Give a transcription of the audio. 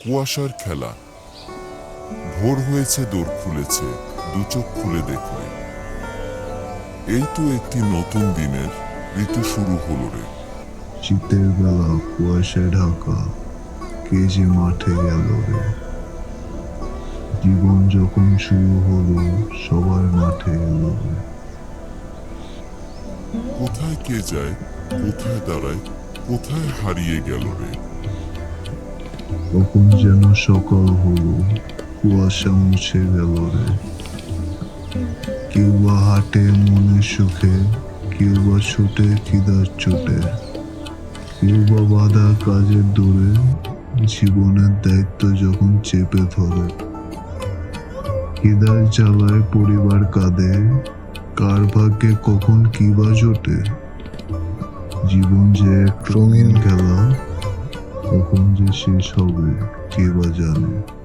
কুয়াশার খেলা। ভোর হয়েছে, দোর খুলেছে, দু চোখ খুলে দেখলে এই তো একটি নতুন দিনের ঋতু শুরু হলো রে। শীতের বেলা কুয়াশায় ঢাকা, কে যে মাঠে গেল রে। জীবন যখন শুরু হলো, সবাই মাঠে এলো রে। কোথায় কে যায়, কোথায় দাঁড়ায়, কোথায় হারিয়ে গেল রে। কখন যেন সকাল হলো, কুয়াশা মুছে গেল রে। কেউ বা হাটে মনের সুখে, কেউ বা ছুটে খিদার চোটে, কেউ বা বাধা কাজের দূরে, জীবনের দায়িত্ব যখন চেপে ধরে। খিদার জ্বালায় পরিবার কাঁদে, কার ভাগ্যে কখন কি বা জোটে। জীবন যে এক রঙিন খেলা, কখন যে শেষ হবে কে বা জানে।